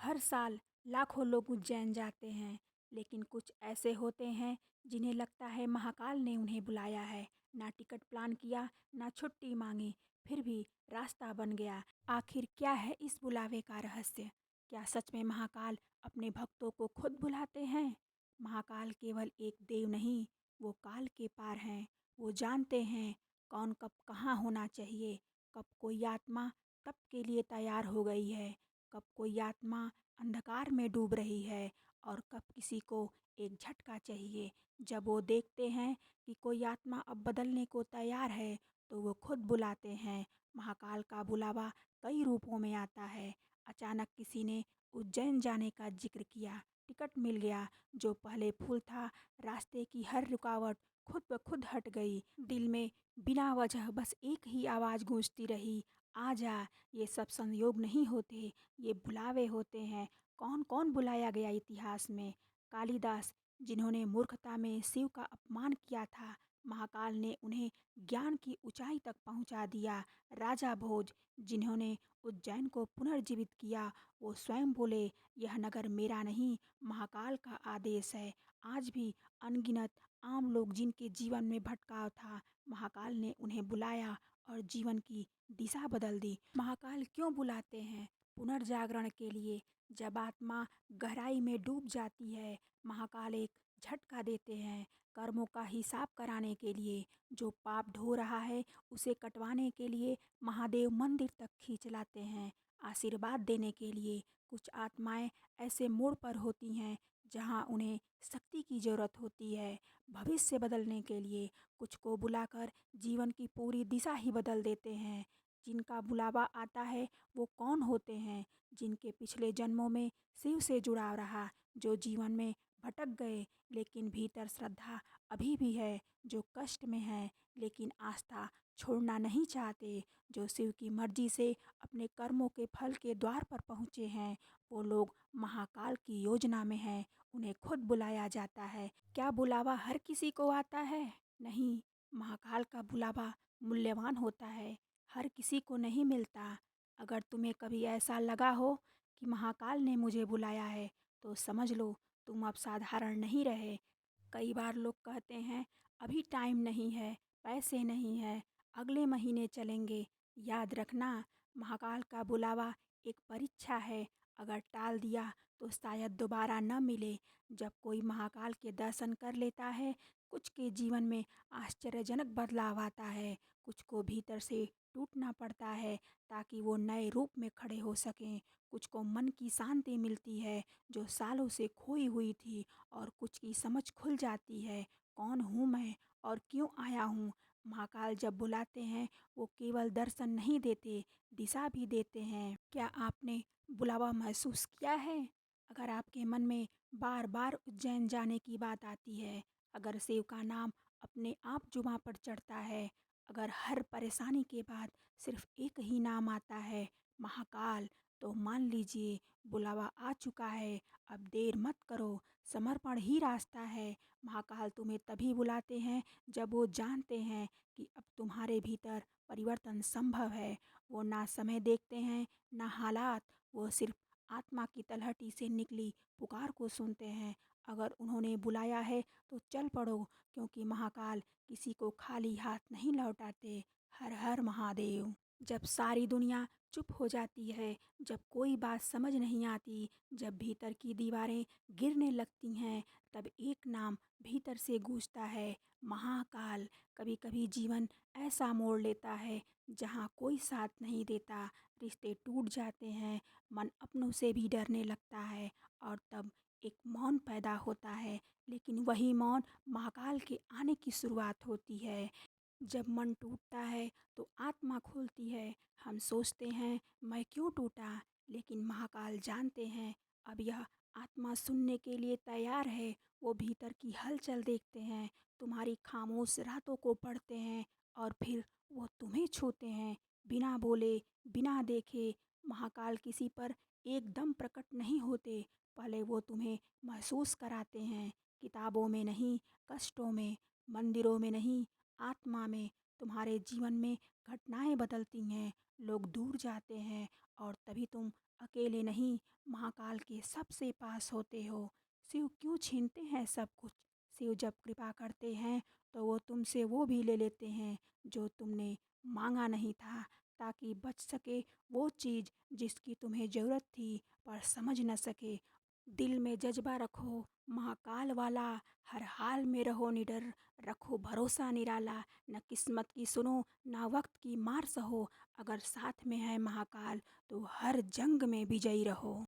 हर साल लाखों लोग उज्जैन जाते हैं, लेकिन कुछ ऐसे होते हैं जिन्हें लगता है महाकाल ने उन्हें बुलाया है। ना टिकट प्लान किया, ना छुट्टी मांगी, फिर भी रास्ता बन गया। आखिर क्या है इस बुलावे का रहस्य? क्या सच में महाकाल अपने भक्तों को खुद बुलाते हैं? महाकाल केवल एक देव नहीं, वो काल के पार हैं। वो जानते हैं कौन कब कहाँ होना चाहिए, कब कोई आत्मा तप के लिए तैयार हो गई है, कब कोई आत्मा अंधकार में डूब रही है, और कब किसी को एक झटका चाहिए। जब वो देखते हैं कि कोई आत्मा अब बदलने को तैयार है, तो वो खुद बुलाते हैं। महाकाल का बुलावा कई रूपों में आता है। अचानक किसी ने उज्जैन जाने का जिक्र किया, टिकट मिल गया। जो पहले फूल था, रास्ते की हर रुकावट खुद ब खुद हट गई। दिल में बिना वजह बस एक ही आवाज़ गूंजती रही, आ जा। ये सब संयोग नहीं होते, ये बुलावे होते हैं। कौन कौन बुलाया गया इतिहास में? कालिदास, जिन्होंने मूर्खता में शिव का अपमान किया था, महाकाल ने उन्हें ज्ञान की ऊंचाई तक पहुंचा दिया। राजा भोज, जिन्होंने उज्जैन को पुनर्जीवित किया, वो स्वयं बोले, यह नगर मेरा नहीं, महाकाल का आदेश है। आज भी अनगिनत आम लोग जिनके जीवन में भटकाव था, महाकाल ने उन्हें बुलाया और जीवन की दिशा बदल दी। महाकाल क्यों बुलाते हैं? पुनर्जागरण के लिए। जब आत्मा गहराई में डूब जाती है, महाकाल एक झटका देते हैं। कर्मों का हिसाब कराने के लिए। जो पाप ढो रहा है, उसे कटवाने के लिए महादेव मंदिर तक खींच लाते हैं। आशीर्वाद देने के लिए। कुछ आत्माएं ऐसे मोड़ पर होती हैं जहां उन्हें शक्ति की जरूरत होती है, भविष्य बदलने के लिए। कुछ को बुलाकर जीवन की पूरी दिशा ही बदल देते हैं। जिनका बुलावा आता है, वो कौन होते हैं? जिनके पिछले जन्मों में शिव से जुड़ाव रहा, जो जीवन में भटक गए लेकिन भीतर श्रद्धा अभी भी है, जो कष्ट में है लेकिन आस्था छोड़ना नहीं चाहते, जो शिव की मर्जी से अपने कर्मों के फल के द्वार पर पहुँचे हैं। वो लोग महाकाल की योजना में हैं, उन्हें खुद बुलाया जाता है। क्या बुलावा हर किसी को आता है? नहीं, महाकाल का बुलावा मूल्यवान होता है, हर किसी को नहीं मिलता। अगर तुम्हें कभी ऐसा लगा हो कि महाकाल ने मुझे बुलाया है, तो समझ लो तुम अब साधारण नहीं रहे। कई बार लोग कहते हैं अभी टाइम नहीं है, पैसे नहीं है, अगले महीने चलेंगे। याद रखना, महाकाल का बुलावा एक परीक्षा है। अगर टाल दिया तो शायद दोबारा न मिले। जब कोई महाकाल के दर्शन कर लेता है, कुछ के जीवन में आश्चर्यजनक बदलाव आता है, कुछ को भीतर से टूटना पड़ता है ताकि वो नए रूप में खड़े हो सकें। कुछ को मन की शांति मिलती है जो सालों से खोई हुई थी, और कुछ की समझ खुल जाती है, कौन हूँ मैं और क्यों आया हूँ। महाकाल जब बुलाते हैं, वो केवल दर्शन नहीं देते, दिशा भी देते हैं। क्या आपने बुलावा महसूस किया है? अगर आपके मन में बार बार उज्जैन जाने की बात आती है, अगर शिव का नाम अपने आप जुबां पर चढ़ता है, अगर हर परेशानी के बाद सिर्फ एक ही नाम आता है, महाकाल, तो मान लीजिए बुलावा आ चुका है। अब देर मत करो, समर्पण ही रास्ता है। महाकाल तुम्हें तभी बुलाते हैं जब वो जानते हैं कि अब तुम्हारे भीतर परिवर्तन संभव है। वो ना समय देखते हैं, ना हालात, वो सिर्फ आत्मा की तलहटी से निकली पुकार को सुनते हैं। अगर उन्होंने बुलाया है तो चल पड़ो, क्योंकि महाकाल किसी को खाली हाथ नहीं लौटाते। हर हर महादेव। जब सारी दुनिया चुप हो जाती है, जब कोई बात समझ नहीं आती, जब भीतर की दीवारें गिरने लगती हैं, तब एक नाम भीतर से गूंजता है, महाकाल। कभी कभी जीवन ऐसा मोड़ लेता है जहाँ कोई साथ नहीं देता, रिश्ते टूट जाते हैं, मन अपनों से भी डरने लगता है, और तब एक मौन पैदा होता है। लेकिन वही मौन महाकाल के आने की शुरुआत होती है। जब मन टूटता है तो आत्मा खुलती है। हम सोचते हैं मैं क्यों टूटा, लेकिन महाकाल जानते हैं अब यह आत्मा सुनने के लिए तैयार है। वो भीतर की हलचल देखते हैं, तुम्हारी खामोश रातों को पढ़ते हैं, और फिर वो तुम्हें छूते हैं, बिना बोले, बिना देखे। महाकाल किसी पर एकदम प्रकट नहीं होते, पहले वो तुम्हें महसूस कराते हैं। किताबों में नहीं, कष्टों में, मंदिरों में नहीं, आत्मा में। तुम्हारे जीवन में घटनाएं बदलती हैं, लोग दूर जाते हैं, और तभी तुम अकेले नहीं, महाकाल के सबसे पास होते हो। शिव क्यों छीनते हैं सब कुछ? शिव जब कृपा करते हैं तो वो तुमसे वो भी ले लेते हैं जो तुमने मांगा नहीं था, ताकि बच सके वो चीज़ जिसकी तुम्हें ज़रूरत थी पर समझ न सके। दिल में जज्बा रखो महाकाल वाला, हर हाल में रहो निडर, रखो भरोसा निराला। न किस्मत की सुनो, ना वक्त की मार सहो, अगर साथ में है महाकाल तो हर जंग में विजयी रहो।